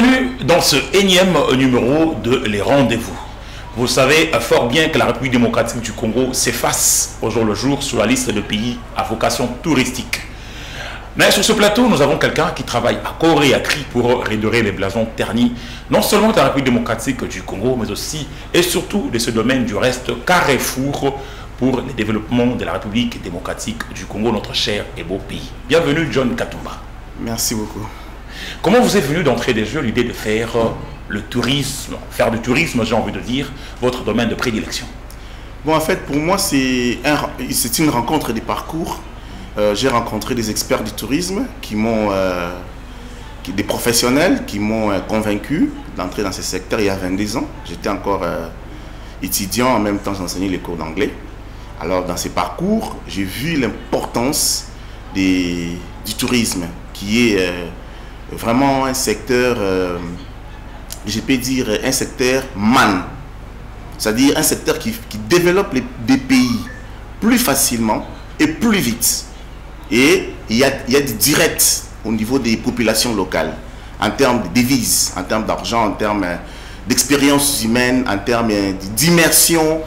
Bienvenue dans ce énième numéro de Les Rendez-vous. Vous savez fort bien que la République démocratique du Congo s'efface au jour le jour sur la liste de pays à vocation touristique. Mais sur ce plateau, nous avons quelqu'un qui travaille à corps et à cri pour redorer les blasons ternis, non seulement de la République démocratique du Congo, mais aussi et surtout de ce domaine du reste carrefour pour le développement de la République démocratique du Congo, notre cher et beau pays. Bienvenue John Katumba. Merci beaucoup. Comment vous est venu d'entrée des jeux l'idée de faire le tourisme, faire du tourisme, j'ai envie de dire, votre domaine de prédilection? Bon, en fait, pour moi, c'est une rencontre des parcours. J'ai rencontré des experts du tourisme qui m'ont, des professionnels qui m'ont convaincu d'entrer dans ce secteur il y a 22 ans. J'étais encore étudiant, en même temps j'enseignais les cours d'anglais. Alors, dans ces parcours, j'ai vu l'importance du tourisme, qui est vraiment un secteur, je peux dire un secteur man, c'est-à-dire un secteur qui développe des pays plus facilement et plus vite. Et il y a du direct au niveau des populations locales, en termes de devises, en termes d'argent, en termes d'expériences humaines, en termes d'immersion.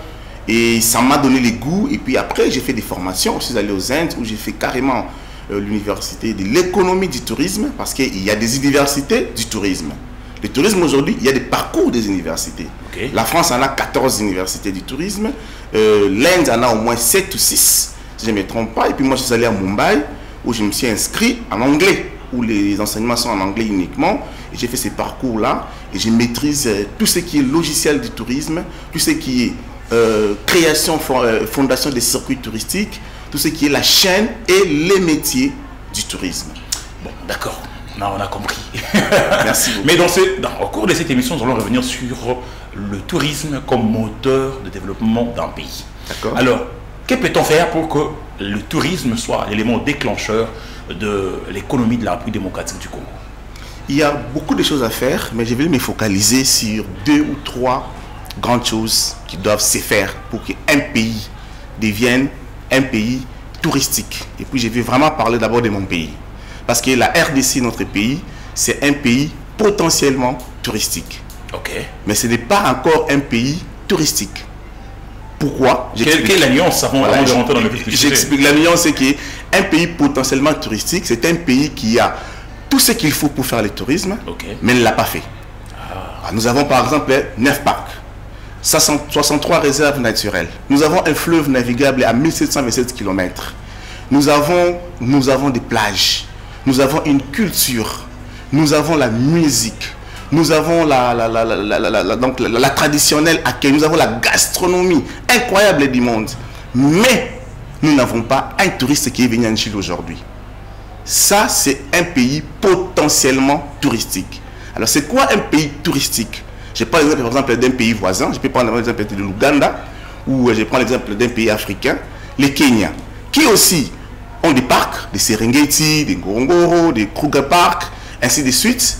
Et ça m'a donné les goûts. Et puis après, j'ai fait des formations. Je suis allé aux Indes où j'ai fait carrément l'université de l'économie du tourisme, parce qu'il y a des universités du tourisme. Le tourisme aujourd'hui, il y a des parcours des universités. Okay. La France en a 14 universités du tourisme. L'Inde en a au moins 7 ou 6, si je ne me trompe pas. Et puis moi, je suis allé à Mumbai, où je me suis inscrit en anglais, où les enseignements sont en anglais uniquement. Et j'ai fait ces parcours-là. Et je maîtrise tout ce qui est logiciel du tourisme, tout ce qui est création, fondation des circuits touristiques, tout ce qui est la chaîne et les métiers du tourisme. Bon, d'accord. Non, on a compris. Merci beaucoup. Mais au cours de cette émission, nous allons revenir sur le tourisme comme moteur de développement d'un pays. D'accord. Alors, que peut-on faire pour que le tourisme soit l'élément déclencheur de l'économie de la République démocratique du Congo? Il y a beaucoup de choses à faire, mais je vais me focaliser sur 2 ou 3 grandes choses qui doivent se faire pour qu'un pays devienne un pays touristique. Et puis je vais vraiment parler d'abord de mon pays. Parce que la RDC, notre pays, c'est un pays potentiellement touristique. Ok. Mais ce n'est pas encore un pays touristique. Pourquoi? Quelle est la nuance avant de rentrer dans le vif du sujet? J'explique. La nuance, c'est qu'un pays potentiellement touristique, c'est un pays qui a tout ce qu'il faut pour faire le tourisme, mais ne l'a pas fait. Nous avons par exemple 9 parcs. 63 réserves naturelles. Nous avons un fleuve navigable à 1727 km. Nous avons des plages. Nous avons une culture. Nous avons la musique. Nous avons la traditionnelle accueil. Nous avons la gastronomie incroyable du monde. Mais nous n'avons pas un touriste qui est venu en Chine aujourd'hui. Ça, c'est un pays potentiellement touristique. Alors, c'est quoi un pays touristique? Je prends l'exemple par exemple d'un pays voisin, je peux prendre l'exemple de l'Ouganda, ou je prends l'exemple d'un pays africain, le Kenya, qui aussi ont des parcs, des Serengeti, des Ngorongoro, des Kruger Park, ainsi de suite.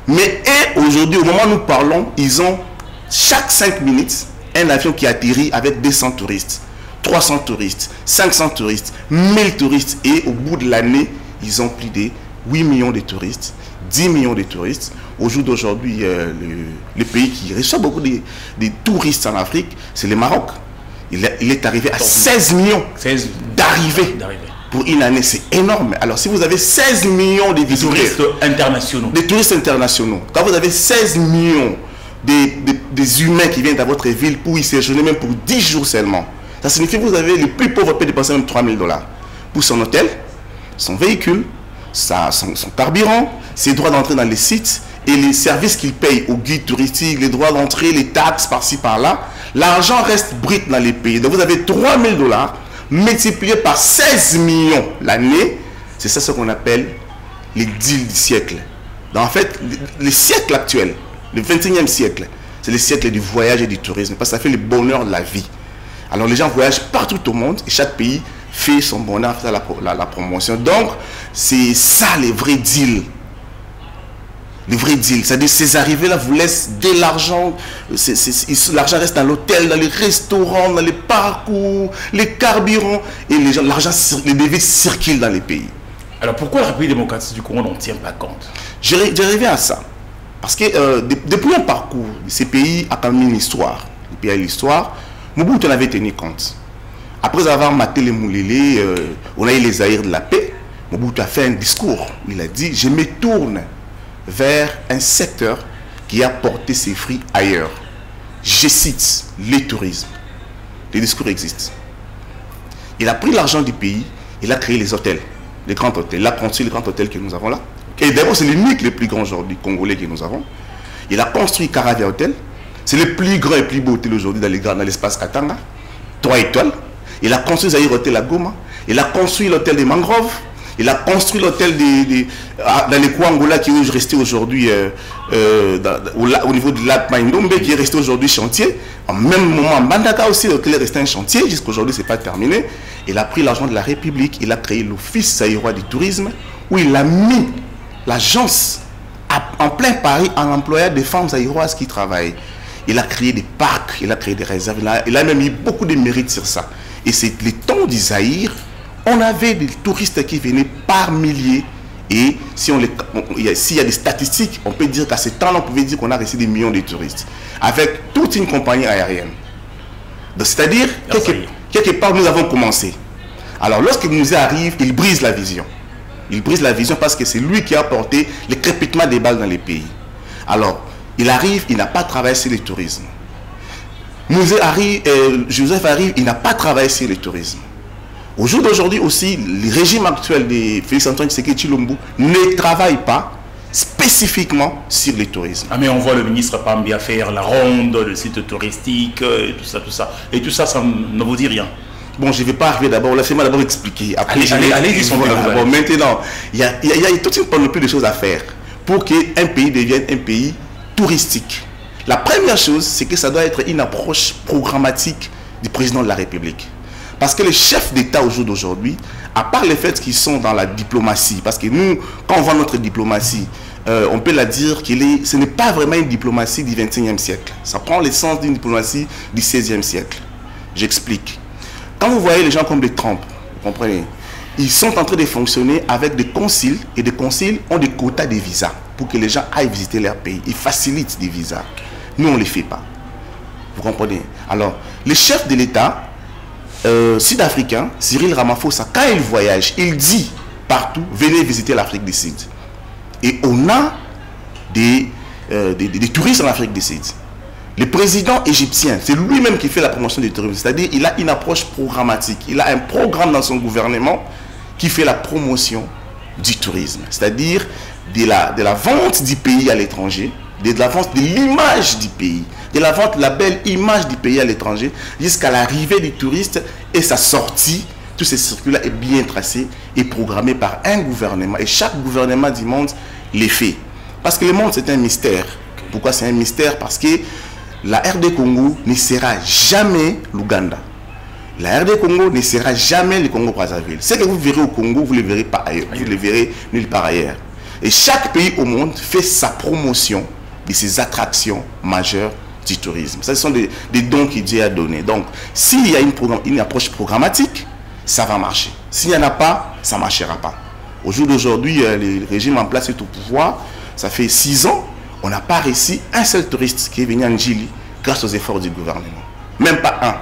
Mais aujourd'hui, au moment où nous parlons, ils ont chaque 5 minutes un avion qui atterrit avec 200 touristes, 300 touristes, 500 touristes, 1000 touristes. Et au bout de l'année, ils ont plus de 8 millions de touristes, 10 millions de touristes. Au jour d'aujourd'hui, le pays qui reçoit beaucoup de touristes en Afrique, c'est le Maroc. Il est arrivé à 16 millions d'arrivées pour une année. C'est énorme. Alors, si vous avez 16 millions de visiteurs, des touristes internationaux, quand vous avez 16 millions des humains qui viennent à votre ville pour y séjourner, même pour 10 jours seulement, ça signifie que vous avez le plus pauvre peut dépenser même 3 000 $ pour son hôtel, son véhicule, son carburant, ses droits d'entrée dans les sites, et les services qu'il paye aux guides touristiques, les droits d'entrée, les taxes par-ci par-là. L'argent reste brut dans les pays. Donc vous avez 3 000 $ multiplié par 16 millions l'année. C'est ça ce qu'on appelle les deals du siècle. Donc en fait, le siècle actuel, le 21e siècle, c'est le siècle du voyage et du tourisme, parce que ça fait le bonheur de la vie. Alors les gens voyagent partout au monde et chaque pays fait son bonheur, fait la promotion. Donc c'est ça les vrais deals. Le vrai deal, c'est-à-dire ces arrivées-là vous laissent de l'argent, l'argent reste dans l'hôtel, dans les restaurants, dans les parcours, les carburants, et l'argent, les devises circulent dans les pays. Alors pourquoi la République démocratique du Congo n'en tient pas compte? Je reviens à ça. Parce que depuis un parcours, ces pays ont quand même une histoire. Les pays ont l'histoire. Mobutu en avait tenu compte. Après avoir maté les Moulélé, on a eu les Zaïre de la paix. Mobutu a fait un discours. Il a dit, je me tourne vers un secteur qui a porté ses fruits ailleurs. Je cite, le tourisme. Les discours existent. Il a pris l'argent du pays, il a créé les hôtels, les grands hôtels. Il a construit les grands hôtels que nous avons là. Et d'abord, c'est l'unique, le plus grand aujourd'hui congolais que nous avons. Il a construit Caravia Hotel. C'est le plus grand et plus beau hôtel aujourd'hui dans l'espace Katanga. 3 étoiles. Il a construit Zaïre Hotel à Goma. Il a construit l'hôtel des mangroves. Il a construit l'hôtel dans les coins Angola qui est resté aujourd'hui au niveau de lac Maïndombe, qui est resté aujourd'hui chantier. En même moment, Mbandaka aussi, l'hôtel est resté un chantier. Jusqu'à aujourd'hui, ce n'est pas terminé. Il a pris l'argent de la République. Il a créé l'Office zaïrois du tourisme où il a mis l'agence en plein Paris en employant des femmes zaïroises qui travaillent. Il a créé des parcs, il a créé des réserves. Il a même eu beaucoup de mérites sur ça. Et c'est les temps du Zaïre. On avait des touristes qui venaient par milliers. Et s'il y a des statistiques, on peut dire qu'à ce temps-là, on pouvait dire qu'on a reçu des millions de touristes. Avec toute une compagnie aérienne. C'est-à-dire, quelque part, nous avons commencé. Alors, lorsqu'il nous arrive, il brise la vision. Il brise la vision parce que c'est lui qui a apporté le crépitement des balles dans les pays. Alors, il arrive, il n'a pas travaillé sur le tourisme. Joseph arrive, il n'a pas travaillé sur le tourisme. Au jour d'aujourd'hui aussi, le régime actuel de Félix-Antoine Tshisekedi Tshilombo ne travaille pas spécifiquement sur le tourisme. Ah mais on voit le ministre Pambia faire la ronde, le site touristique, et tout ça, tout ça. Et tout ça, ça ne vous dit rien. Bon, je ne vais pas arriver d'abord, laissez-moi d'abord expliquer. Après, allez, bon, maintenant, il y a toute une panoplie de choses à faire pour qu'un pays devienne un pays touristique. La première chose, c'est que ça doit être une approche programmatique du président de la République. Parce que les chefs d'État au jour d'aujourd'hui, à part le fait qu'ils sont dans la diplomatie, parce que nous, quand on voit notre diplomatie, on peut la dire que ce n'est pas vraiment une diplomatie du XXIe siècle. Ça prend l'essence d'une diplomatie du XVIe siècle. J'explique. Quand vous voyez les gens comme des Trump, vous comprenez, ils sont en train de fonctionner avec des conciles, et des conciles ont des quotas de visas pour que les gens aillent visiter leur pays. Ils facilitent des visas. Nous, on ne les fait pas. Vous comprenez? Alors, les chefs de l'État sud-africain, Cyril Ramaphosa, quand il voyage, il dit partout, venez visiter l'Afrique du Sud. Et on a des touristes en Afrique du Sud. Le président égyptien, c'est lui-même qui fait la promotion du tourisme. C'est-à-dire qu'il a une approche programmatique. Il a un programme dans son gouvernement qui fait la promotion du tourisme. C'est-à-dire de la vente du pays à l'étranger, de la vente de l'image du pays, de la vente de la belle image du pays à l'étranger, jusqu'à l'arrivée des touristes et sa sortie. Tout ce circuit-là est bien tracé et programmé par un gouvernement. Et chaque gouvernement du monde les fait. Parce que le monde, c'est un mystère. Pourquoi c'est un mystère? Parce que la RD Congo ne sera jamais l'Ouganda. La RD Congo ne sera jamais le Congo-Brazzaville. Ce que vous verrez au Congo, vous ne le verrez pas ailleurs. Vous ne le verrez nulle part ailleurs. Et chaque pays au monde fait sa promotion de ses attractions majeures du tourisme. Ça, ce sont des dons que Dieu a donnés. Donc, s'il y a une approche programmatique, ça va marcher. S'il n'y en a pas, ça ne marchera pas. Au jour d'aujourd'hui, le régime en place est au pouvoir. Ça fait 6 ans. On n'a pas réussi un seul touriste qui est venu en Djili grâce aux efforts du gouvernement. Même pas un.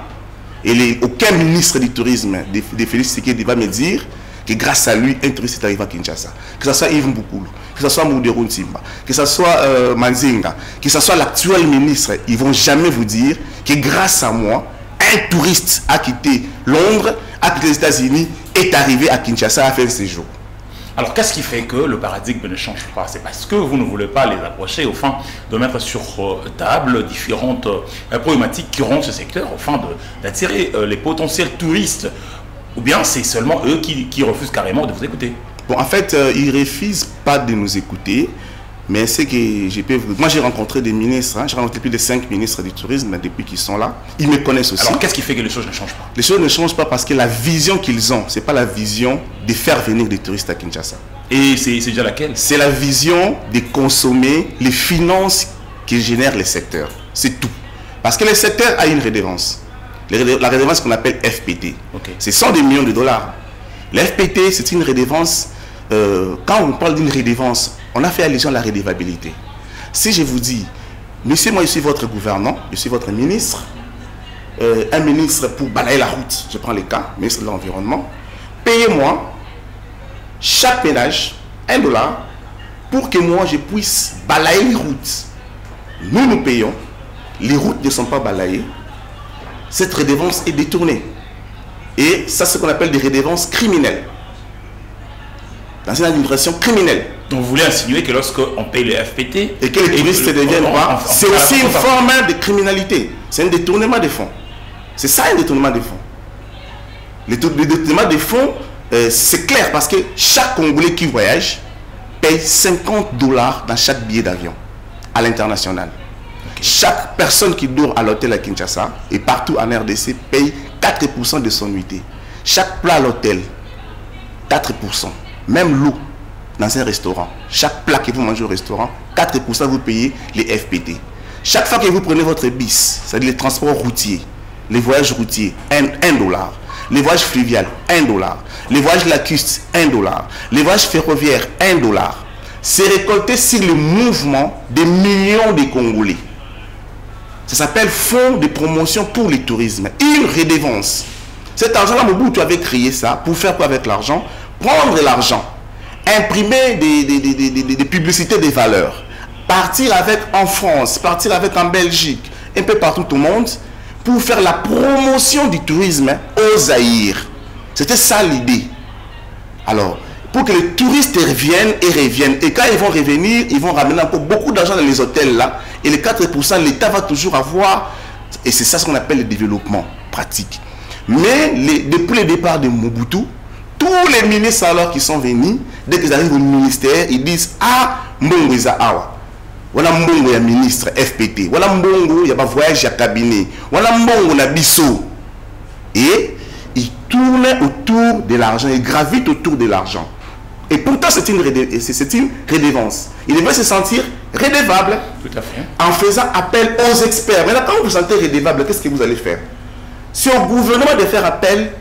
Et aucun ministre du tourisme de Félix Tshisekedi va me dire que grâce à lui, un touriste est arrivé à Kinshasa. Que ce soit Yves Mboukoulou, que ce soit Mouderou Ntimba, que ce soit Manzinga, que ce soit l'actuel ministre, ils ne vont jamais vous dire que grâce à moi, un touriste a quitté Londres, a quitté les États-Unis, est arrivé à Kinshasa à faire un séjour. Alors, qu'est-ce qui fait que le paradigme ne change pas? C'est parce que vous ne voulez pas les approcher au fin de mettre sur table différentes problématiques qui rendent ce secteur au fin d'attirer les potentiels touristes. Ou bien c'est seulement eux qui refusent carrément de vous écouter? Bon, en fait, ils ne refusent pas de nous écouter. Mais c'est que je peux vous... Moi, j'ai rencontré des ministres. J'ai rencontré plus de 5 ministres du tourisme depuis qu'ils sont là. Ils me connaissent aussi. Alors, qu'est-ce qui fait que les choses ne changent pas? Les choses ne changent pas parce que la vision qu'ils ont, ce n'est pas la vision de faire venir des touristes à Kinshasa. Et c'est déjà laquelle? C'est la vision de consommer les finances qui génèrent les secteurs. C'est tout. Parce que le secteur a une redevance. La redevance qu'on appelle FPT. Okay. C'est 100 millions de dollars. La FPT, c'est une redevance... quand on parle d'une redevance, on a fait allusion à la redevabilité. Si je vous dis, monsieur, moi je suis votre gouvernant, je suis votre ministre, un ministre pour balayer la route, je prends les cas, ministre de l'Environnement, payez-moi chaque ménage $1 pour que moi je puisse balayer les routes. Nous payons, les routes ne sont pas balayées, cette redevance est détournée. Et ça, c'est ce qu'on appelle des redevances criminelles. Dans une administration criminelle. Donc vous voulez insinuer que lorsqu'on paye le FPT... Et que les touristes ne deviennent pas... C'est aussi une forme de criminalité. C'est un détournement des fonds. C'est ça un détournement des fonds. Le détournement des fonds, c'est clair parce que chaque Congolais qui voyage paye $50 dans chaque billet d'avion à l'international. Okay. Chaque personne qui dort à l'hôtel à Kinshasa et partout en RDC paye 4% de son nuitée. Chaque plat à l'hôtel, 4%. Même l'eau dans un restaurant. Chaque plat que vous mangez au restaurant, 4% vous payez les FPT. Chaque fois que vous prenez votre bis, c'est-à-dire les transports routiers, les voyages routiers, $1. Les voyages fluviales, $1. Les voyages lacustes, $1. Les voyages ferroviaires, $1. C'est récolté sur le mouvement des millions de Congolais. Ça s'appelle Fonds de promotion pour le tourisme. Une redevance. Cet argent-là, Mobutu avait créé ça pour faire quoi avec l'argent? Prendre l'argent, imprimer des publicités de valeurs, partir avec en France, partir avec en Belgique, un peu partout au monde, pour faire la promotion du tourisme au Zaïre. C'était ça l'idée. Alors, pour que les touristes reviennent et reviennent. Et quand ils vont revenir, ils vont ramener encore beaucoup d'argent dans les hôtels là. Et les 4%, l'État va toujours avoir. Et c'est ça ce qu'on appelle le développement pratique. Mais depuis le départ de Mobutu, tous les ministres alors qui sont venus, dès qu'ils arrivent au ministère, ils disent ah, Mbongo Eza Awa. Voilà Mbongo, il y a ministre FPT. Voilà Mbongo, il y a voyage, il y a cabinet. Voilà Mbongo, il y a Bissot. Et ils tournent autour de l'argent, ils gravitent autour de l'argent. Et pourtant, c'est une redevance. Il devrait se sentir redevable. Tout à fait. En faisant appel aux experts. Maintenant, quand vous vous sentez redevable, qu'est-ce que vous allez faire? C'est au gouvernement de faire appel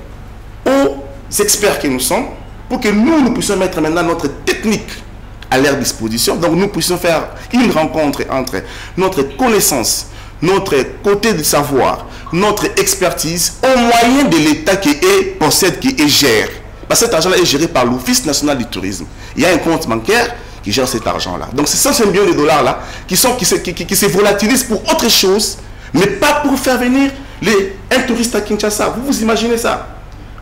aux experts que nous sommes pour que nous puissions mettre maintenant notre technique à leur disposition. Donc, nous puissions faire une rencontre entre notre connaissance, notre côté de savoir, notre expertise au moyen de l'État qui possède, qui gère. Parce que cet argent-là est géré par l'Office national du tourisme. Il y a un compte bancaire qui gère cet argent-là. Donc, c'est 105 millions de dollars là qui se volatilisent pour autre chose, mais pas pour faire venir un touriste à Kinshasa. Vous imaginez ça?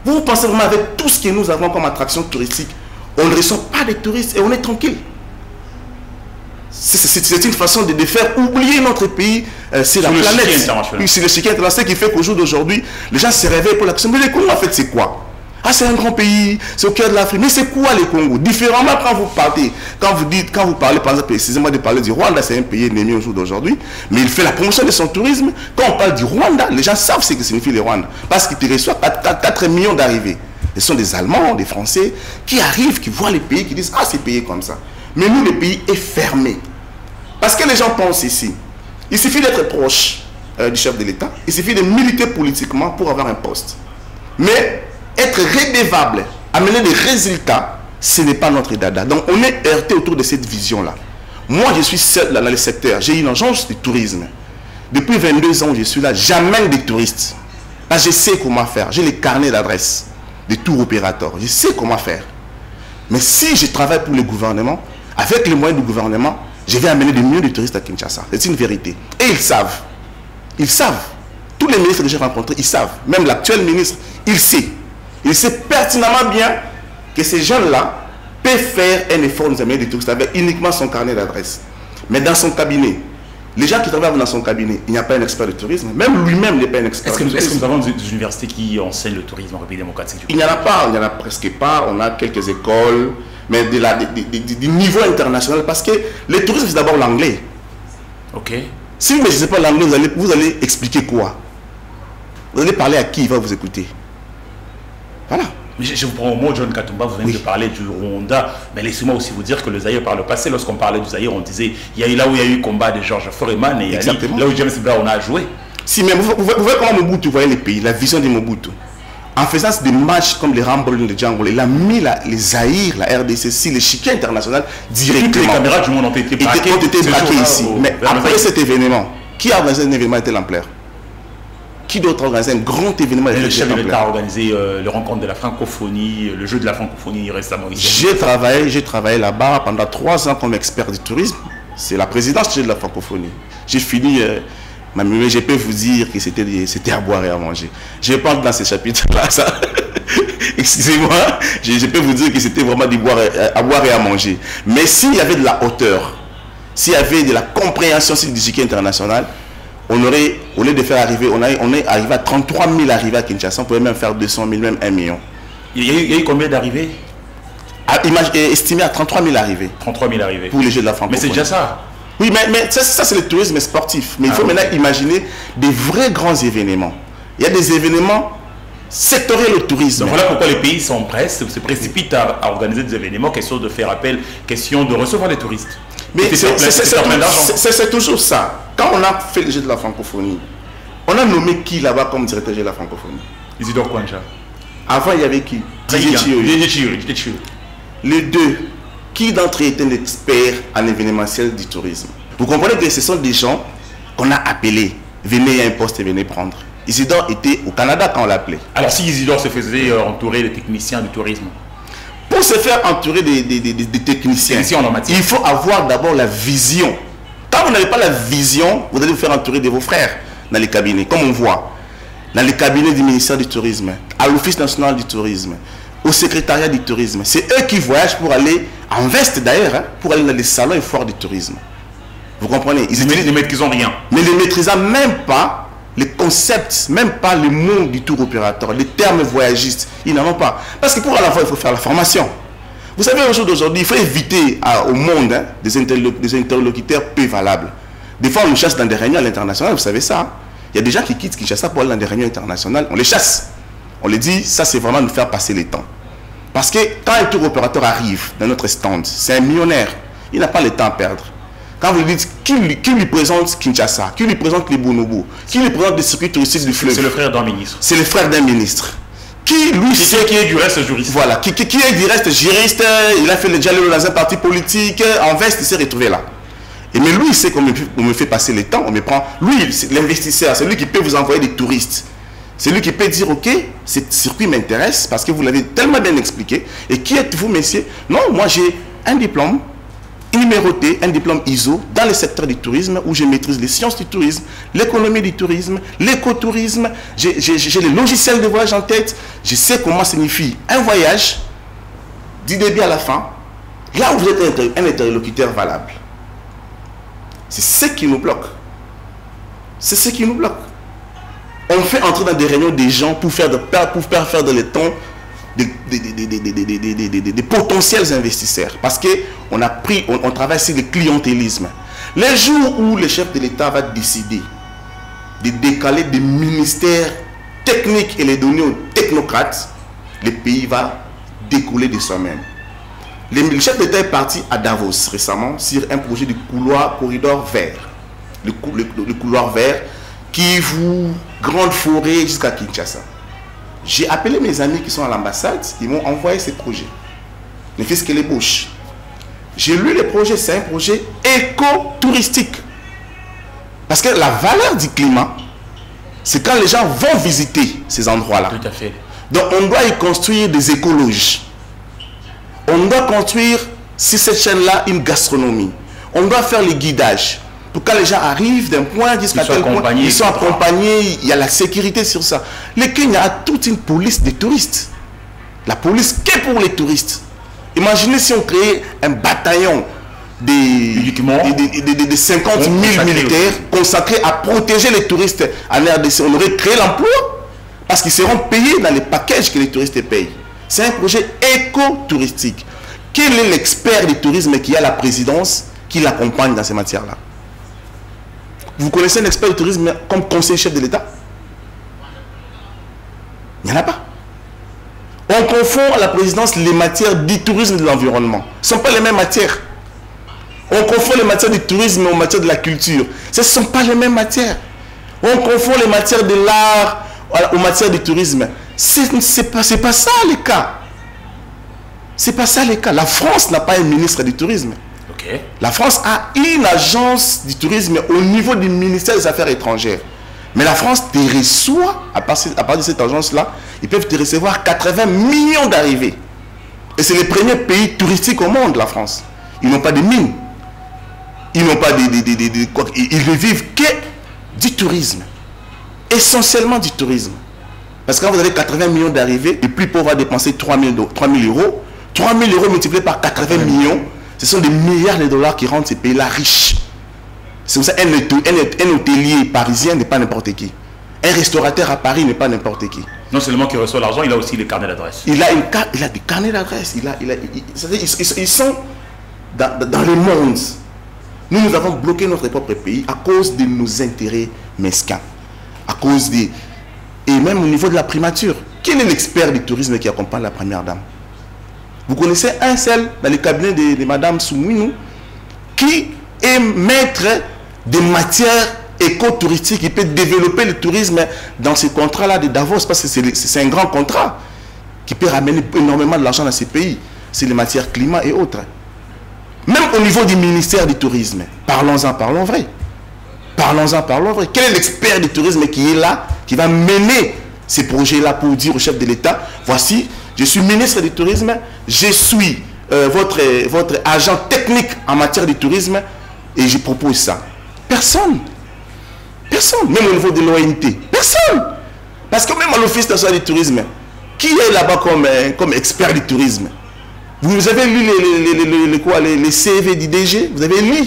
Vous pensez vraiment avec tout ce que nous avons comme attraction touristique, on ne reçoit pas de touristes et on est tranquille. C'est une façon de faire oublier notre pays sur la planète. C'est le chiquet international qui fait qu'au jour d'aujourd'hui, les gens se réveillent pour la question. Mais les Congo, en fait, c'est quoi? Ah, c'est un grand pays, c'est au cœur de l'Afrique. Mais c'est quoi les Congo? Différemment quand vous partez, quand vous parlez, par exemple, excusez-moi de parler du Rwanda, c'est un pays ennemi au jour d'aujourd'hui, mais il fait la promotion de son tourisme. Quand on parle du Rwanda, les gens savent ce que signifie le Rwanda. Parce qu'il reçoit 4 millions d'arrivées. Ce sont des Allemands, des Français, qui arrivent, qui voient les pays, qui disent, ah, c'est payé comme ça. Mais nous, le pays est fermé. Parce que les gens pensent ici, il suffit d'être proche du chef de l'État, il suffit de militer politiquement pour avoir un poste. Mais être redevable, amener des résultats, ce n'est pas notre dada. Donc on est heurté autour de cette vision-là. Moi, je suis seul dans le secteur. J'ai une agence de tourisme. Depuis 22 ans, je suis là. J'amène des touristes. Là, je sais comment faire. J'ai les carnets d'adresse des tours opérateurs. Je sais comment faire. Mais si je travaille pour le gouvernement, avec les moyens du gouvernement, je vais amener des millions de touristes à Kinshasa. C'est une vérité. Et ils savent. Ils savent. Tous les ministres que j'ai rencontrés, ils savent. Même l'actuel ministre, il sait. Il sait pertinemment bien que ces jeunes-là peuvent faire un effort nous amener des touristes avec uniquement son carnet d'adresse. Mais dans son cabinet, les gens qui travaillent dans son cabinet, il n'y a pas un expert de tourisme. Même lui-même n'est pas un expert de tourisme. Est-ce que nous avons des universités qui enseignent le tourisme en République démocratique? Il n'y en a pas, il n'y en a presque pas. On a quelques écoles, mais du niveau international. Parce que le tourisme, c'est d'abord l'anglais. Ok. Si vous ne maîtrisez pas l'anglais, vous allez expliquer quoi? Vous allez parler à qui il va vous écouter? Voilà. Je vous prends au mot, John Katumba, vous venez de parler du Rwanda, mais laissez-moi aussi vous dire que le Zaïre par le passé, lorsqu'on parlait du Zaïre, on disait, il y a eu là où il y a eu combat de George Foreman et là où James Brown a joué. Si, mais vous voyez comment Mobutu voyait les pays, la vision de Mobutu. en faisant des matchs comme les Rambles de Django, il a mis les Zaïre, la RDC, l'échiquier international directement. Toutes les caméras du monde ont été braquées, ici. Mais après cet événement, qui a organisé un événement de telle ampleur? Qui d'autre a organisé un grand événement de telle ampleur? Le chef de l'État a organisé le rencontre de la francophonie, le jeu de la francophonie récemment. J'ai travaillé là-bas pendant 3 ans comme expert du tourisme. C'est la présidence du jeu de la francophonie. J'ai fini... mais je peux vous dire que c'était à boire et à manger. Je parle dans ces chapitres-là, ça. Excusez-moi, je peux vous dire que c'était vraiment à boire et à manger. Mais s'il y avait de la hauteur, s'il y avait de la compréhension sur l'échiquier international, on aurait, au lieu de faire arriver, on est arrivé à 33 000 arrivées à Kinshasa, on pouvait même faire 200 000, même 1 million. Il y a eu combien d'arrivées? Estimé à 33 000 arrivées. 33 000 arrivées. Pour les Jeux de la francophonie. Mais c'est déjà ça. Oui, mais ça c'est le tourisme sportif. Mais il faut maintenant imaginer des vrais grands événements. Il y a des événements sectoriels au tourisme. Donc voilà pourquoi les pays se précipitent à organiser des événements, question de faire appel, question de recevoir des touristes. Mais c'est toujours ça. Quand on a fait le jeu de la francophonie, on a nommé qui là-bas comme directeur de la francophonie? Isidore Kouanja. Avant, il y avait qui? Les deux. Qui d'entre eux est un expert en événementiel du tourisme? Vous comprenez que ce sont des gens qu'on a appelés. Venez à un poste et venez prendre. Isidore était au Canada quand on l'appelait. Alors si Isidore se faisait entourer des techniciens du tourisme? Pour se faire entourer des techniciens, il faut avoir d'abord la vision. Quand vous n'avez pas la vision, vous allez vous faire entourer de vos frères dans les cabinets, comme on voit. Dans les cabinets du ministère du Tourisme, à l'Office national du tourisme, au secrétariat du tourisme. C'est eux qui voyagent pour aller, en veste d'ailleurs, hein, pour aller dans les salons et foires du tourisme. Vous comprenez? Ils ne maîtrisent rien. Mais ne maîtrisant même pas les concepts, même pas le monde du tour opérateur, les termes voyagistes, ils n'en ont pas. Parce que pour aller voir, il faut faire la formation. Vous savez, au jour d'aujourd'hui, il faut éviter au monde hein, des interlocuteurs peu valables. Des fois, on nous chasse dans des réunions à l'international, vous savez ça. Hein? Il y a des gens qui quittent Kinshasa pour aller dans des réunions internationales, on les chasse. On les dit, ça c'est vraiment nous faire passer le temps. Parce que quand un tour opérateur arrive dans notre stand, c'est un millionnaire, il n'a pas le temps à perdre. Quand vous lui dites, qui lui présente Kinshasa, qui lui présente les bonobos, qui lui présente des circuits touristiques du fleuve? C'est le frère d'un ministre. C'est le frère d'un ministre. Qui est du reste juriste. Voilà, qui est du reste juriste, il a fait le dialogue dans un parti politique, en veste, il s'est retrouvé là. Et mais lui, il sait qu'on me fait passer le temps, on me prend. Lui, l'investisseur, c'est lui qui peut vous envoyer des touristes. C'est lui qui peut dire, ok, ce circuit m'intéresse parce que vous l'avez tellement bien expliqué. Et qui êtes-vous, messieurs? Non, moi j'ai un diplôme numéroté, un diplôme ISO dans le secteur du tourisme où je maîtrise les sciences du tourisme, l'économie du tourisme, l'écotourisme. J'ai les logiciels de voyage en tête. Je sais comment signifie un voyage du début à la fin. Là où vous êtes un interlocuteur valable. C'est ce qui nous bloque. C'est ce qui nous bloque. On fait entrer dans des réunions des gens pour faire de le temps des potentiels investisseurs. Parce qu'on travaille sur le clientélisme. Les jours où le chef de l'État va décider de décaler des ministères techniques et les donner aux technocrates, le pays va découler de soi-même. Le chef d'État est parti à Davos récemment sur un projet de corridor vert. Le couloir vert qui vous grande forêt jusqu'à Kinshasa. J'ai appelé mes amis qui sont à l'ambassade, ils m'ont envoyé ces projets. Ne fils que les bouches. J'ai lu les projets, c'est un projet éco-touristique. Parce que la valeur du climat, c'est quand les gens vont visiter ces endroits-là. Tout à fait. Donc on doit y construire des écologes. On doit construire sur cette chaîne-là une gastronomie. On doit faire les guidages. Pour que les gens arrivent d'un point jusqu'à tel point, ils sont accompagnés, il y a la sécurité sur ça. Le Kenya a toute une police des touristes. La police qu'est pour les touristes. Imaginez si on créait un bataillon de 50 000 militaires consacrés à protéger les touristes en RDC. On aurait créé l'emploi parce qu'ils seront payés dans les packages que les touristes payent. C'est un projet éco-touristique. Quel est l'expert du tourisme qui a la présidence qui l'accompagne dans ces matières-là? Vous connaissez un expert du tourisme comme conseiller chef de l'État? Il n'y en a pas. On confond à la présidence les matières du tourisme et de l'environnement. Ce ne sont pas les mêmes matières. On confond les matières du tourisme aux matières de la culture. Ce ne sont pas les mêmes matières. On confond les matières de l'art aux matières du tourisme. C'est pas ça le cas. C'est pas ça le cas. La France n'a pas un ministre du tourisme. Okay. La France a une agence du tourisme au niveau du ministère des Affaires étrangères. Mais la France te reçoit, à partir de cette agence-là, ils peuvent te recevoir 80 millions d'arrivées. Et c'est le premier pays touristique au monde, la France. Ils n'ont pas de mines. Ils n'ont pas ils ne vivent que du tourisme. Essentiellement du tourisme. Parce que quand vous avez 80 millions d'arrivées, le plus pauvre va dépenser 3 000 euros. 3 000 euros multipliés par 80 millions, ce sont des milliards de dollars qui rendent ces pays-là riches. C'est pour ça qu'un hôtelier parisien n'est pas n'importe qui. Un restaurateur à Paris n'est pas n'importe qui. Non seulement qu'il reçoit l'argent, il a aussi les carnets d'adresse. Il a des carnets d'adresse. Ils sont dans le monde. Nous avons bloqué notre propre pays à cause de nos intérêts mesquins. À cause des... Et même au niveau de la primature. Quel est l'expert du tourisme qui accompagne la première dame? Vous connaissez un seul dans le cabinet de Madame Soumouinou qui est maître des matières éco-touristiques, qui peut développer le tourisme dans ces contrats-là de Davos, parce que c'est un grand contrat qui peut ramener énormément de l'argent dans ces pays. C'est les matières climat et autres. Même au niveau du ministère du tourisme, parlons-en, parlons vrai. Parlons-en, parlons vrai. Quel est l'expert du tourisme qui est là, qui va mener ces projets-là pour dire au chef de l'État, voici, je suis ministre du tourisme, je suis votre agent technique en matière de tourisme et je propose ça. Personne. Personne. Même au niveau de l'ONT. Personne. Parce que même à l'Office national du tourisme, qui est là-bas comme expert du tourisme? Vous avez lu les CV du DG? Vous avez lu?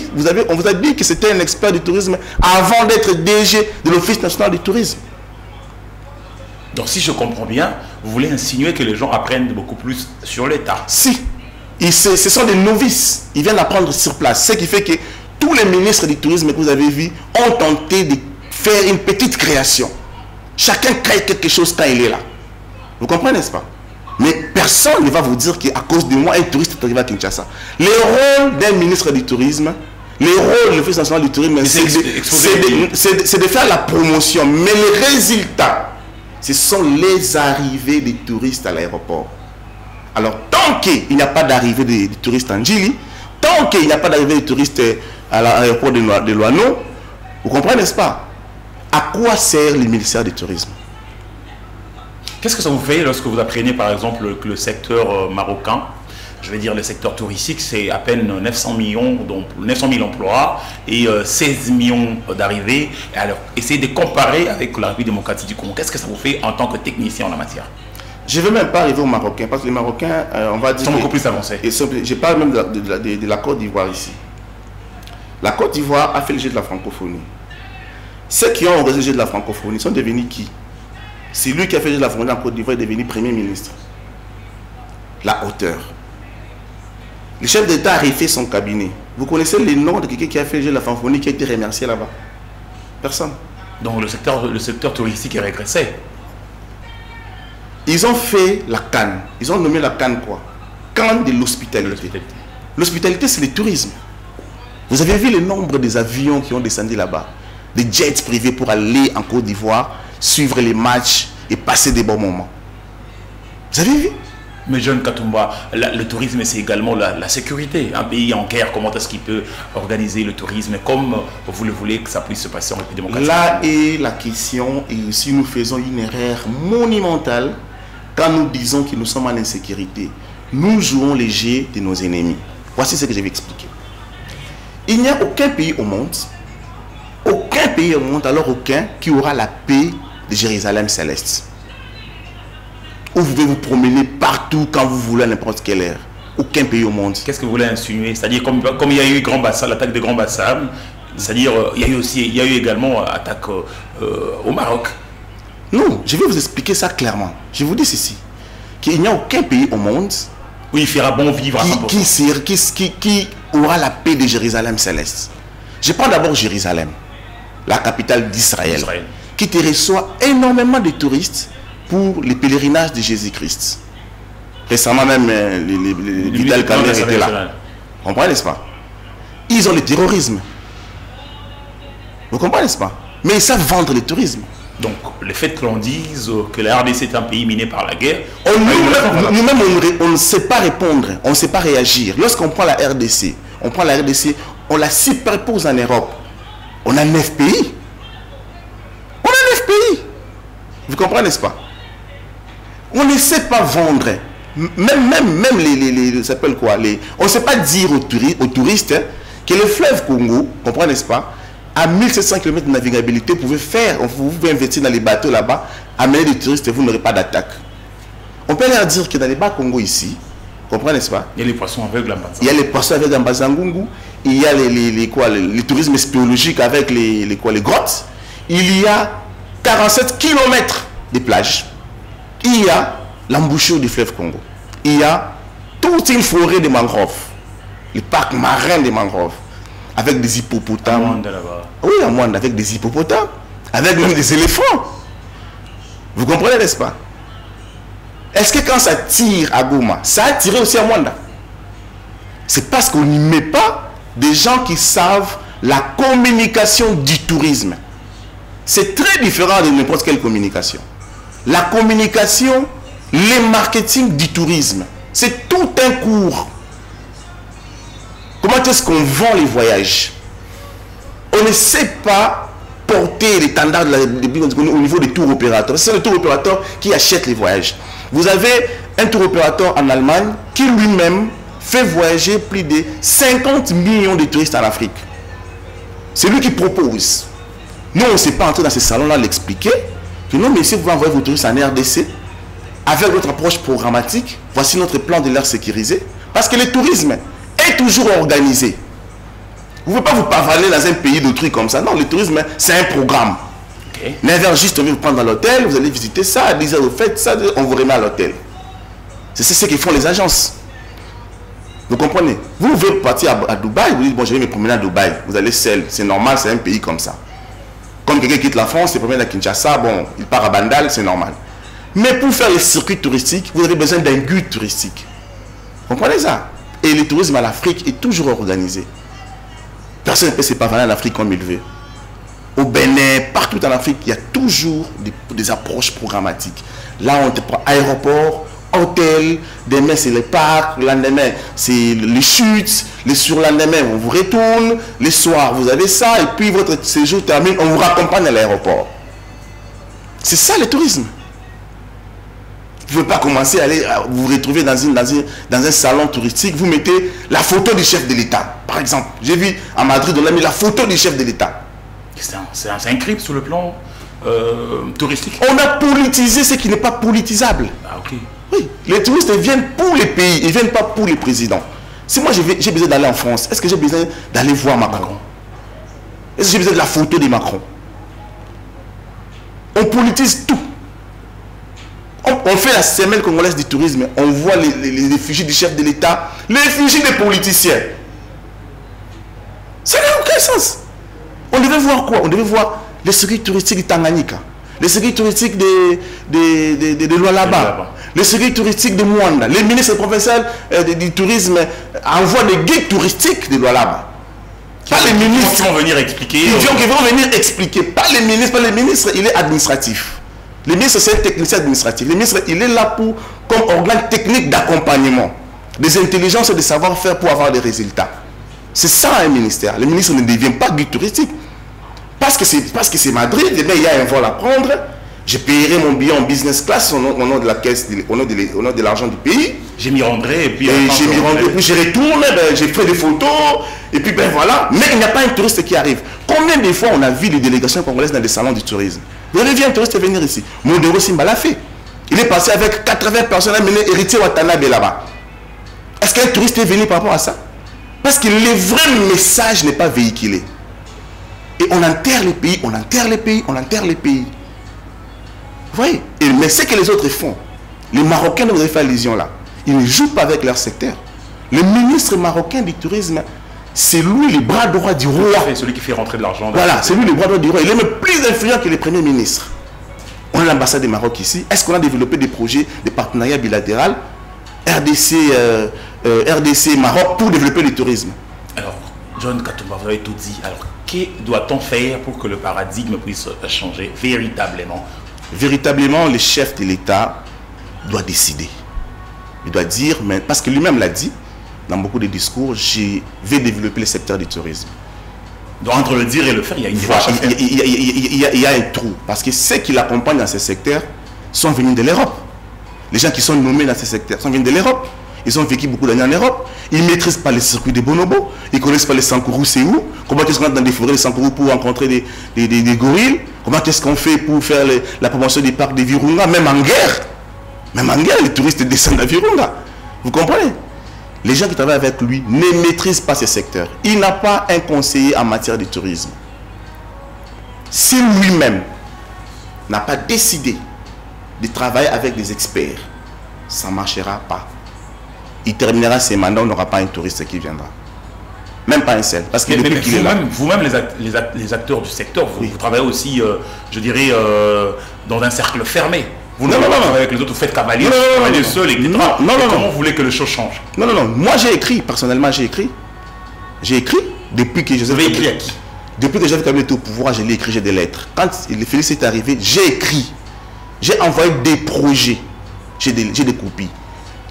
On vous a dit que c'était un expert du tourisme avant d'être DG de l'Office national du tourisme. Donc si je comprends bien, vous voulez insinuer que les gens apprennent beaucoup plus sur l'État? Si. Ce sont des novices. Ils viennent apprendre sur place. Ce qui fait que tous les ministres du tourisme que vous avez vus ont tenté de faire une petite création. Chacun crée quelque chose quand il est là. Vous comprenez, n'est-ce pas? Mais personne ne va vous dire qu'à cause de moi, un touriste est arrivé à Kinshasa. Le rôle d'un ministre du tourisme, le rôle de l'Office national du tourisme, c'est de faire la promotion. Mais les résultats, ce sont les arrivées des touristes à l'aéroport. Alors, tant qu'il n'y a pas d'arrivée des touristes en Djili, tant qu'il n'y a pas d'arrivée des touristes à l'aéroport de Loano, vous comprenez, n'est-ce pas? À quoi sert le ministère du tourisme? Qu'est-ce que ça vous fait lorsque vous apprenez, par exemple, que le secteur marocain, je vais dire le secteur touristique, c'est à peine 900 000 emplois et 16 millions d'arrivées. Alors, essayez de comparer avec la République démocratique du Congo. Qu'est-ce que ça vous fait en tant que technicien en la matière? Je ne veux même pas arriver aux Marocains, parce que les Marocains, on va dire... Ils sont beaucoup plus avancés. Je parle même de la Côte d'Ivoire ici. La Côte d'Ivoire a fait le jeu de la francophonie. Ceux qui ont organisé le jeu de la francophonie sont devenus qui? C'est lui qui a fait le jeu de la francophonie en Côte d'Ivoire est devenu Premier ministre. La hauteur. Le chef d'État a refait son cabinet. Vous connaissez les noms de quelqu'un qui a fait le jeu de la francophonie qui a été remercié là-bas? Personne. Donc le secteur touristique est régressé. Ils ont fait la Cannes. Ils ont nommé la Cannes quoi? Cannes de l'hospitalité. L'hospitalité, c'est le tourisme. Vous avez vu le nombre des avions qui ont descendu là-bas? Des jets privés pour aller en Côte d'Ivoire, suivre les matchs et passer des bons moments. Vous avez vu? Mais John Katumba, le tourisme, c'est également la sécurité. Un pays en guerre, comment est-ce qu'il peut organiser le tourisme comme vous le voulez que ça puisse se passer en République démocratique? Là est la question, et si nous faisons une erreur monumentale, quand nous disons que nous sommes en insécurité, nous jouons les jeux de nos ennemis. Voici ce que je vais expliquer. Il n'y a aucun pays au monde, alors aucun, qui aura la paix de Jérusalem céleste. Où vous pouvez vous promener partout quand vous voulez à n'importe quelle heure. Aucun pays au monde. Qu'est-ce que vous voulez insinuer? C'est-à-dire comme il y a eu Grand Bassam, l'attaque de Grand Bassam, c'est-à-dire il y a eu également attaque au Maroc. Non, je vais vous expliquer ça clairement. Je vous dis ceci, qu'il n'y a aucun pays au monde où il fera bon vivre qui aura la paix de Jérusalem céleste. Je prends d'abord Jérusalem, la capitale d'Israël, qui te reçoit énormément de touristes pour les pèlerinages de Jésus-Christ. Récemment même, les Vital Kamer étaient là. Vous comprenez, n'est-ce pas? Ils ont le terrorisme. Vous comprenez, n'est-ce pas? Mais ils savent vendre le tourisme. Donc, le fait que l'on dise que la RDC est un pays miné par la guerre... Nous-mêmes, on ne sait pas répondre, on ne sait pas réagir. Lorsqu'on prend la RDC, on la superpose en Europe. On a 9 pays. On a 9 pays. Vous comprenez, n'est-ce pas? On ne sait pas vendre. Même les ça s'appelle quoi, on ne sait pas dire aux touristes que le fleuve Congo, comprenez, n'est-ce pas, à 1700 km de navigabilité, vous pouvez investir dans les bateaux là-bas, amener des touristes et vous n'aurez pas d'attaque. On peut leur dire que dans les bas Congo ici, comprenez, n'est-ce pas, il y a les poissons avec l'Ambazangungu. Il y a les poissons avec l'Ambazangungu, il y a les tourismes spéologiques avec les grottes, il y a 47 km de plages, il y a l'embouchure du fleuve Congo, il y a toute une forêt de mangroves, le parc marin des mangroves, avec des hippopotames. Oui, à Mwanda, avec des hippopotames, avec même des éléphants. Vous comprenez, n'est-ce pas? Est-ce que quand ça tire à Goma, ça a tiré aussi à Mwanda? C'est parce qu'on n'y met pas des gens qui savent la communication du tourisme. C'est très différent de n'importe quelle communication. La communication, le marketing du tourisme, c'est tout un cours. Comment est-ce qu'on vend les voyages? On ne sait pas porter les standards au niveau des tours opérateurs. C'est le tour opérateur qui achète les voyages. Vous avez un tour opérateur en Allemagne qui lui-même fait voyager plus de 50 millions de touristes en Afrique. C'est lui qui propose. Nous, on ne s'est pas entré dans ces salons-là l'expliquer. Que non, mais si vous envoyez vos touristes en RDC, avec notre approche programmatique, voici notre plan de l'air sécurisé. Parce que le tourisme est toujours organisé. Vous ne pouvez pas vous pavaner dans un pays d'autrui comme ça. Non, le tourisme, c'est un programme. Okay. 9 heures juste, on va vous prendre dans l'hôtel, vous allez visiter ça, à 10 heures vous faites ça, on vous remet à l'hôtel. C'est ce que font les agences. Vous comprenez? Vous pouvez partir à Dubaï, vous dites, bon, je vais me promener à Dubaï. Vous allez seul, c'est normal, c'est un pays comme ça. Comme quelqu'un quitte la France, il se promène à Kinshasa, bon, il part à Bandal, c'est normal. Mais pour faire les circuits touristiques, vous avez besoin d'un guide touristique. Vous comprenez ça? Et le tourisme à l'Afrique est toujours organisé. Personne ne peut se pavaner en Afrique comme il veut. Au Bénin, partout en Afrique, il y a toujours des approches programmatiques. Là, on te prend aéroport, hôtel, demain c'est les parcs, le lendemain c'est les chutes, le surlendemain on vous retourne, le soir vous avez ça, et puis votre séjour termine, on vous raccompagne à l'aéroport. C'est ça le tourisme. Vous ne pouvez pas commencer à aller vous retrouver dans un salon touristique, vous mettez la photo du chef de l'État. Par exemple, j'ai vu à Madrid, on a mis la photo du chef de l'État. C'est un crime sur le plan touristique. On a politisé ce qui n'est pas politisable. Ah, ok. Oui, les touristes viennent pour les pays, ils ne viennent pas pour les présidents. Si moi j'ai besoin d'aller en France, est-ce que j'ai besoin d'aller voir Macron? Est-ce que j'ai besoin de la photo de Macron? On politise tout. On fait la semaine congolaise du tourisme, on voit les réfugiés du chef de l'État, les réfugiés des politiciens. Ça n'a aucun sens. On devait voir quoi? On devait voir les circuits touristiques de Tanganyika, les circuits touristiques de Lualaba, les circuits touristiques de Mwanda. Les ministres provinciaux du tourisme envoient des guides touristiques de Lualaba. Pas les ministres qui vont venir expliquer. Qui vont venir expliquer. Pas les ministres, il est administratif. Le ministre, c'est un technicien administratif. Le ministre, il est là comme organe technique d'accompagnement, des intelligences et des savoir-faire pour avoir des résultats. C'est ça un ministère. Le ministre ne devient pas guide touristique. Parce que c'est Madrid, et bien il y a un vol à prendre. Je payerai mon billet en business class au nom de la caisse, au nom de l'argent du pays. Je m'y rendrai et puis je retourne, ben, j'ai fait des photos, et puis ben voilà. Mais il n'y a pas un touriste qui arrive. Combien de fois on a vu les délégations congolaises dans des salons du tourisme? Vous avez vu un touriste venir ici. Modero Simba l'a fait. Il est passé avec 80 personnes à mener héritier Watanabe là-bas. Est-ce qu'un touriste est venu par rapport à ça? Parce que le vrai message n'est pas véhiculé. Et on enterre les pays, on enterre les pays, on enterre les pays. Vous voyez? Mais ce que les autres font, les Marocains ne vous avez fait allusion là, ils ne jouent pas avec leur secteur. Le ministre marocain du tourisme, c'est lui le bras droit du roi. C'est celui qui fait rentrer de l'argent. Voilà, c'est lui le bras droit du roi. Il est même plus influent que les premiers ministres. On a l'ambassade du Maroc ici. Est-ce qu'on a développé des projets de partenariat bilatéral RDC Maroc pour développer le tourisme? Alors, John Katumba, vous avez tout dit. Alors, Que doit-on faire pour que le paradigme puisse changer véritablement? Véritablement, le chef de l'État doit décider. Il doit dire, mais parce que lui-même l'a dit, dans beaucoup de discours, je vais développer le secteur du tourisme. Donc entre le dire et le faire, il y a une démarche à faire. Il y a un trou. Parce que ceux qui l'accompagnent dans ce secteur sont venus de l'Europe. Les gens qui sont nommés dans ce secteur sont venus de l'Europe. Ils ont vécu beaucoup d'années en Europe. Ils ne maîtrisent pas les circuits de bonobos. Ils ne connaissent pas les sankourous, c'est où. Comment est-ce qu'on entre dans des forêts de sankourous pour rencontrer des gorilles. Comment est-ce qu'on fait pour faire la promotion des parcs de Virunga. Même en guerre. Même en guerre, les touristes descendent à Virunga. Vous comprenez? Les gens qui travaillent avec lui ne maîtrisent pas ces secteurs. Il n'a pas un conseiller en matière de tourisme. Si lui-même n'a pas décidé de travailler avec des experts, ça ne marchera pas. Il terminera ses mandats, on n'aura pas un touriste qui viendra. Même pas un seul. Parce que vous-même, les acteurs du secteur, vous travaillez aussi, je dirais, dans un cercle fermé. Vous n'avez pas travaillé avec les autres, vous faites cavalier, cavalier seul, etc. Comment vous voulez que les choses changent? Non. Moi, j'ai écrit, personnellement, j'ai écrit. J'ai écrit depuis que Joseph... Vous avez écrit à qui? Depuis que Joseph Kabila était au pouvoir, je l'ai écrit, j'ai des lettres. Quand Félix est arrivé, j'ai écrit. J'ai envoyé des projets. J'ai des copies.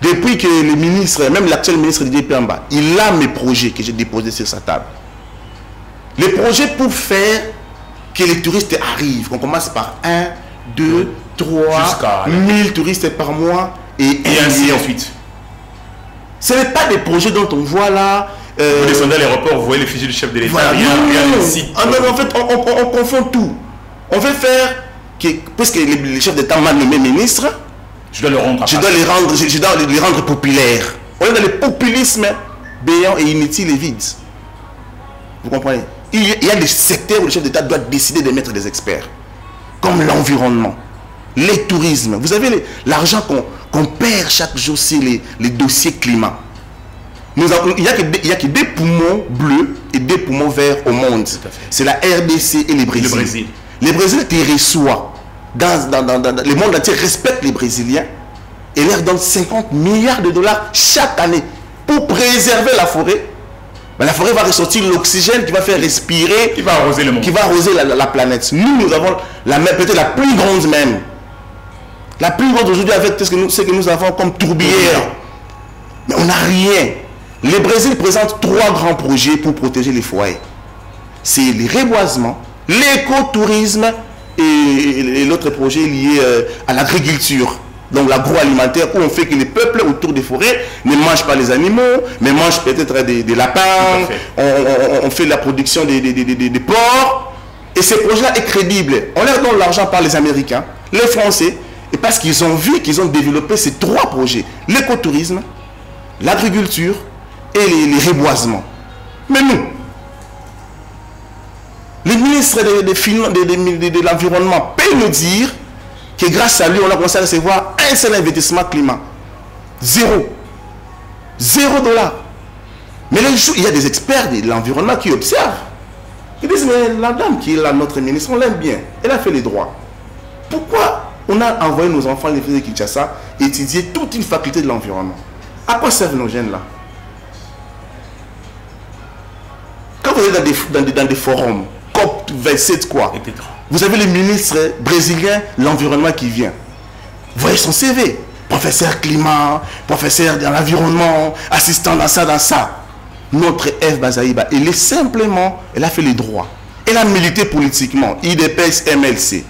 Depuis que le ministre, même l'actuel ministre Didier Piamba, il a mes projets que j'ai déposés sur sa table. Les projets pour faire que les touristes arrivent. On commence par 1, 2, 3 000 touristes par mois et ainsi de suite. Ce n'est pas des projets dont on voit là. Vous descendez à l'aéroport, vous voyez les fusils du chef de l'État. Voilà. En fait, on confond tout. On veut faire que, puisque les chefs d'État m'ont nommé ministre, je dois les rendre populaires. On est dans le populisme béant et inutile et vide. Vous comprenez? Il y a des secteurs où le chef d'État doit décider de mettre des experts. Comme l'environnement, les tourismes. Vous avez l'argent qu'on perd chaque jour sur les dossiers climat. Il n'y a que des poumons bleus et des poumons verts au monde. C'est la RDC et le Brésil. Le Brésil te reçoit. Le monde entier respecte les Brésiliens et leur donne 50 milliards de dollars chaque année pour préserver la forêt. Mais la forêt va ressortir l'oxygène qui va faire respirer, qui va arroser le monde, qui va arroser la planète. Nous avons peut-être la plus grande même. La plus grande aujourd'hui avec ce que nous avons comme tourbière. Mais on n'a rien. Le Brésil présente 3 grands projets pour protéger les forêts. C'est le reboisement, l'écotourisme et l'autre projet lié à l'agriculture. Donc l'agroalimentaire où on fait que les peuples autour des forêts ne mangent pas les animaux, mais mangent peut-être des lapins, on fait la production des porcs. Et ce projet-là est crédible. On leur donne l'argent par les Américains, les Français, et parce qu'ils ont vu qu'ils ont développé ces 3 projets. L'écotourisme, l'agriculture et les reboisements. Mais nous, le ministre de l'Environnement peut nous dire que grâce à lui, on a commencé à recevoir un seul investissement climat. 0 $. Mais là, il y a des experts de l'environnement qui observent. Ils disent, mais la dame qui est là, notre ministre, on l'aime bien. Elle a fait les droits. Pourquoi on a envoyé nos enfants à l'université de Kinshasa étudier toute une faculté de l'environnement? À quoi servent nos jeunes là? Quand vous êtes dans des forums, COP27 quoi, vous avez le ministre brésilien de l'environnement qui vient. Vous voyez son CV. Professeur climat, professeur dans l'environnement, assistant dans ça. Notre F. Bazaïba, elle a fait les droits. Elle a milité politiquement, IDPS, MLC.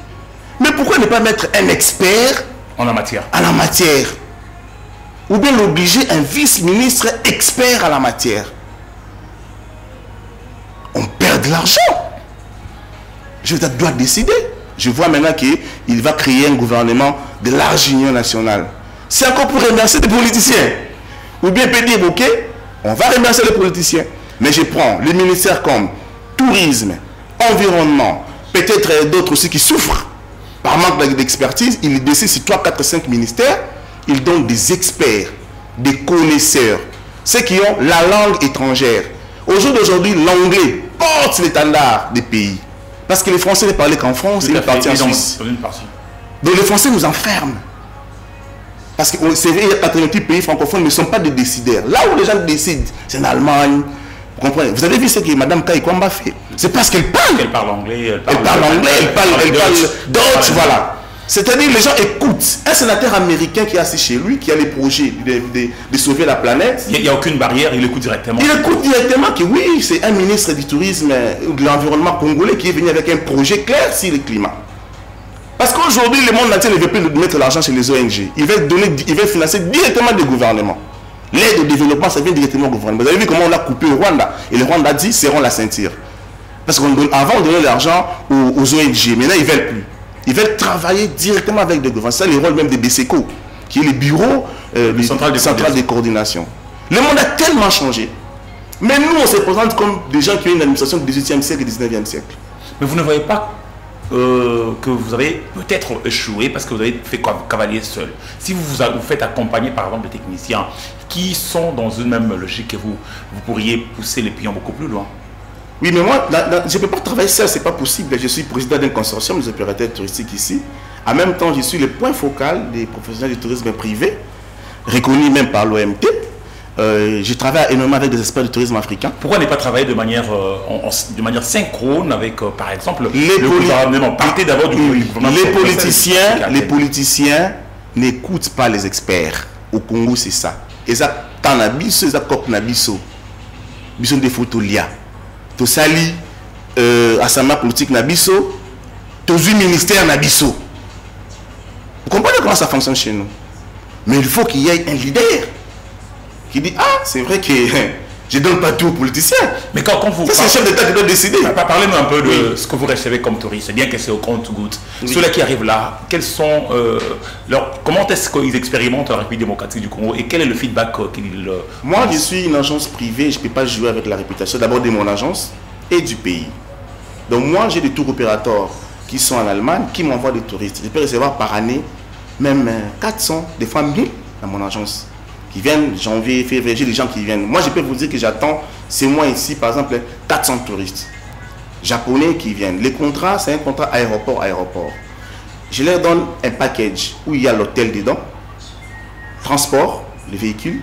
Mais pourquoi ne pas mettre un expert en la matière? Ou bien l'obliger un vice-ministre expert à la matière? On perd de l'argent. Je dois décider. Je vois maintenant qu'il va créer un gouvernement de large union nationale. C'est encore pour remercier des politiciens. Ou bien peut dire, ok, on va remercier les politiciens. Mais je prends les ministères comme tourisme, environnement, peut-être d'autres aussi qui souffrent par manque d'expertise. Ils décident sur 3, 4, 5 ministères. Ils donnent des experts, des connaisseurs, ceux qui ont la langue étrangère. Au jour d'aujourd'hui, l'anglais porte l'étendard des pays. Parce que les Français ne parlaient qu'en France et ils partent en Suisse. Donc les Français nous enferment. Parce que c'est vrai, il y a 88 pays francophones ne sont pas des décideurs. Là où les gens décident, c'est en Allemagne, Vous comprenez? Vous avez vu ce que Mme Kai Kwamba fait? C'est parce qu'elle parle. Elle parle anglais, elle parle d'autres, voilà. C'est-à-dire les gens écoutent. Un sénateur américain qui est assis chez lui, qui a les projets de sauver la planète. Il n'y a aucune barrière, il écoute directement. Il écoute directement que oui, c'est un ministre du tourisme ou de l'environnement congolais qui est venu avec un projet clair sur le climat. Parce qu'aujourd'hui, le monde entier ne veut plus mettre l'argent chez les ONG. Il veut financer directement des gouvernements. L'aide au développement, ça vient directement au gouvernement. Vous avez vu comment on l'a coupé au Rwanda. Et le Rwanda a dit, serrons la ceinture. Parce qu'avant, on donnait l'argent aux ONG. Maintenant, ils ne veulent plus. Ils veulent travailler directement avec des gouvernements. C'est le rôle même des BCECO, qui est le bureau central de coordination. Le monde a tellement changé. Mais nous, on se présente comme des gens qui ont une administration du 18e siècle et du 19e siècle. Mais vous ne voyez pas que vous avez peut-être échoué parce que vous avez fait cavalier seul. Si vous vous faites accompagner par exemple de techniciens qui sont dans une même logique que vous pourriez pousser les pions beaucoup plus loin. Oui, mais moi, je ne peux pas travailler seul, c'est pas possible. Je suis président d'un consortium des opérateurs touristiques ici. En même temps, je suis le point focal des professionnels du tourisme privé, reconnu même par l'OMT. Je travaille énormément avec des experts du tourisme africain. Pourquoi ne pas travailler de manière synchrone avec, par exemple, le gouvernement? Partez d'abord du gouvernement. Les politiciens n'écoutent pas les experts. Au Congo, c'est ça. Ils ont Tanabiso, ils ont Koknabiso. Ils ont des photos liées. Tosali, Asama politique Nabiso, Tozu ministère Nabiso. Vous comprenez comment ça fonctionne chez nous? Mais il faut qu'il y ait un leader qui dit, ah, c'est vrai que je ne donne pas tout aux politiciens. Mais quand vous... Ça, c'est le chef d'État qui doit décider. Parlez-nous un peu de ce que vous recevez comme touriste. C'est bien que c'est au compte-gouttes. Oui. Ceux-là qui arrivent là, quels sont comment est-ce qu'ils expérimentent la République démocratique du Congo et quel est le feedback qu'ils... Moi, je suis une agence privée. Je ne peux pas jouer avec la réputation d'abord de mon agence et du pays. Donc moi, j'ai des tours opérateurs qui sont en Allemagne, qui m'envoient des touristes. Je peux recevoir par année même 400, des fois 1000 dans mon agence. Qui viennent janvier, février, j'ai des gens qui viennent. Moi, je peux vous dire que j'attends, c'est moi ici, par exemple, 400 touristes japonais qui viennent. Les contrats, c'est un contrat aéroport-aéroport. Je leur donne un package où il y a l'hôtel dedans, transport, les véhicules,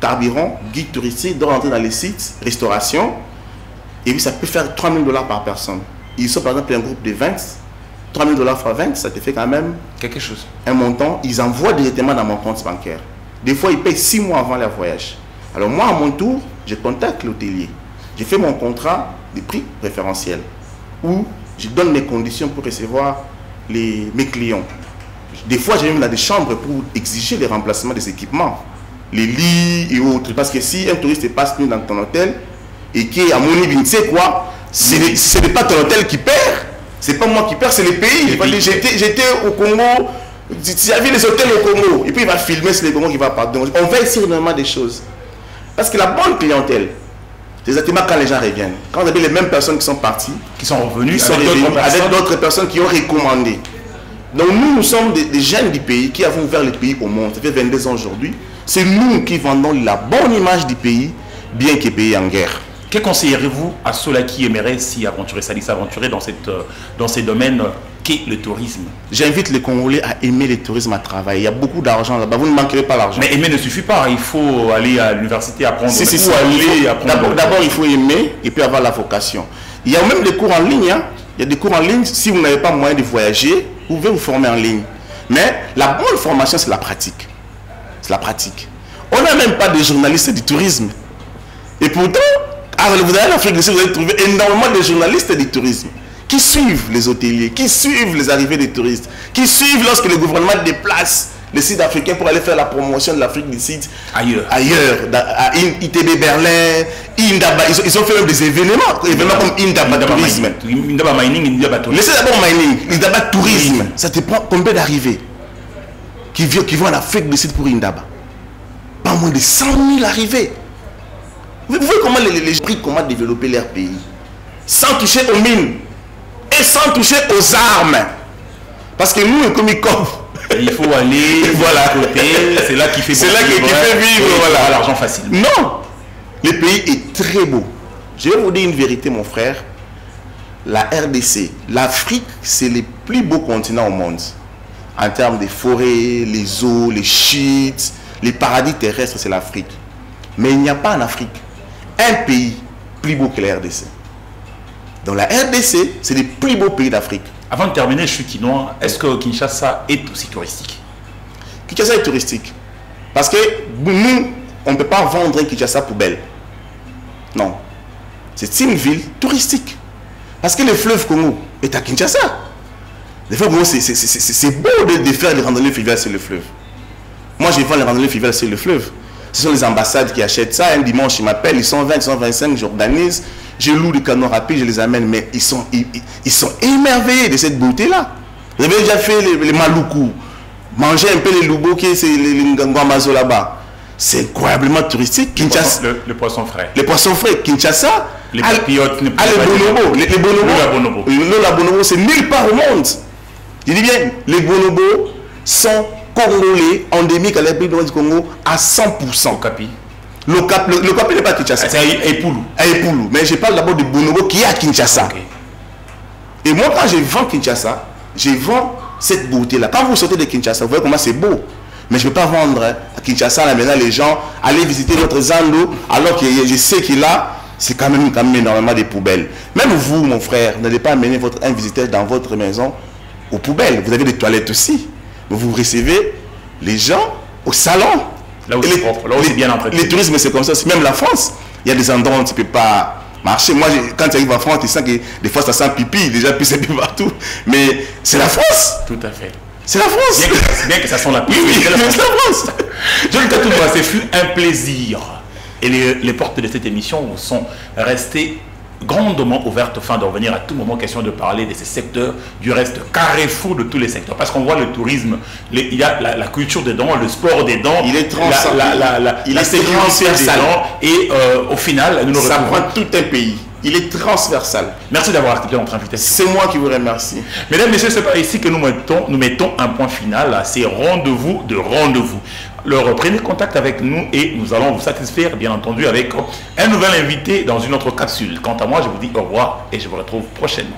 carburant, guide touristique, doit rentrer dans les sites, restauration. Et puis, ça peut faire $3000 par personne. Ils sont, par exemple, un groupe de 20. $3000 fois 20, ça te fait quand même quelque chose. Un montant. Ils envoient directement dans mon compte bancaire. Des fois, ils payent 6 mois avant leur voyage. Alors moi, à mon tour, je contacte l'hôtelier. Je fais mon contrat de prix préférentiel où je donne mes conditions pour recevoir mes clients. Des fois, j'ai même dans des chambres pour exiger les remplacements des équipements, les lits et autres. Parce que si un touriste passe nuit dans ton hôtel et qui est à mon niveau, tu sais quoi, ce n'est pas ton hôtel qui perd, c'est pas moi qui perds, c'est les pays. J'étais au Congo. Tu as vu les hôtels au Congo, et puis il va filmer sur les Congo qui va partir. On va essayer énormément des choses. Parce que la bonne clientèle, c'est exactement quand les gens reviennent. Quand vous avez les mêmes personnes qui sont parties, qui sont revenues, avec d'autres personnes qui ont recommandé. Donc nous sommes des jeunes du pays qui avons ouvert le pays au monde. Ça fait 22 ans aujourd'hui. C'est nous qui vendons la bonne image du pays, bien que le pays est en guerre. Que conseillerez-vous à ceux-là qui aimeraient s'aventurer dans ces domaines qu'est le tourisme? J'invite les Congolais à aimer le tourisme, à travailler. Il y a beaucoup d'argent là-bas. Vous ne manquerez pas l'argent. Mais aimer ne suffit pas. Il faut aller à l'université apprendre. D'abord, il faut aimer et puis avoir la vocation. Il y a même des cours en ligne. Hein. Il y a des cours en ligne. Si vous n'avez pas moyen de voyager, vous pouvez vous former en ligne. Mais la bonne formation, c'est la pratique. C'est la pratique. On n'a même pas de journalistes du tourisme. Et pourtant, vous allez en Afrique du Sud, vous allez trouver énormément de journalistes du tourisme qui suivent les hôteliers, qui suivent les arrivées des touristes, qui suivent lorsque le gouvernement déplace les sites africains pour aller faire la promotion de l'Afrique du Sud ailleurs, à ITB Berlin, Indaba. Ils ont fait même des événements comme Indaba Tourisme. Indaba Mining, Indaba Tourisme. Laissez d'abord Mining, Indaba Tourisme. Ça te prend combien d'arrivées qui vont en Afrique du Sud pour Indaba? Pas moins de 100 000 arrivées. Vous voyez comment les prix, comment développer leur pays sans toucher aux mines et sans toucher aux armes. Parce que nous, comme il faut aller voilà. C'est là qui fait vivre voilà. L'argent facile. Non, le pays est très beau. Je vais vous dire une vérité, mon frère. La RDC, l'Afrique, c'est le plus beau continent au monde. En termes de forêts, les eaux, les shit, les paradis terrestres, c'est l'Afrique. Mais il n'y a pas en Afrique un pays plus beau que la RDC. Donc la RDC, c'est les plus beaux pays d'Afrique. Avant de terminer, je suis quinois. Est-ce que Kinshasa est aussi touristique? Kinshasa est touristique. Parce que nous, on ne peut pas vendre Kinshasa poubelle. Non. C'est une ville touristique. Parce que le fleuve Congo est à Kinshasa. Le fleuve Congo, c'est beau de faire les randonnées fluviales sur le fleuve. Moi, je vends les randonnées fluviales sur le fleuve. Ce sont les ambassades qui achètent ça. Un dimanche, ils m'appellent, ils sont 20, ils sont 25, j'organise. Je loue des canots rapides, je les amène. Mais ils sont émerveillés de cette beauté-là. Vous avez déjà fait les maloukou. Manger un peu les loubos, c'est les ngangamazo là-bas. C'est incroyablement touristique. Kinshasa, le poisson frais. Les poissons frais. Kinshasa. Les papillotes. Les bonobos. Les bonobos. Le bonobo, c'est nulle part au monde. Je dis bien, les bonobos sont congolais, endémiques à l'Afrique du Congo à 100%. Le Capi n'est pas Kinshasa. C'est à Epoulou. À Epoulou. Mais je parle d'abord de bonobo qui est à Kinshasa. Okay. Et moi, quand je vends Kinshasa, je vends cette beauté-là. Quand vous sortez de Kinshasa, vous voyez comment c'est beau. Mais je ne peux pas vendre à Kinshasa, là, maintenant, les gens, aller visiter notre Zando, alors que je sais qu'il a, c'est quand même énormément de poubelles. Même vous, mon frère, n'allez pas amener un visiteur dans votre maison aux poubelles. Vous avez des toilettes aussi. Vous recevez les gens au salon. Là où c'est propre, là où c'est bien entretenu. Les tourismes, c'est comme ça. Même la France, il y a des endroits où tu ne peux pas marcher. Moi, quand tu arrives en France, tu sens que des fois, ça sent pipi. Déjà, puis c'est partout. Mais c'est la France. Tout à fait. C'est la France. Bien que ça sent la pipi. Oui, c'est la France. John Katouba, ce fut un plaisir. Et les portes de cette émission sont restées grandement ouvertes afin de revenir à tout moment question de parler de ces secteurs, du reste carrefour de tous les secteurs. Parce qu'on voit le tourisme, il y a la culture dedans, le sport dedans, il est la sécurité dedans, et au final, nous ça prend tout un pays. Il est transversal. Merci d'avoir accepté notre invitation. C'est moi qui vous remercie. Mesdames, Messieurs, c'est par ici que nous mettons un point final à ces rendez-vous de rendez-vous. Prenez contact avec nous et nous allons vous satisfaire, bien entendu, avec un nouvel invité dans une autre capsule. Quant à moi, je vous dis au revoir et je vous retrouve prochainement.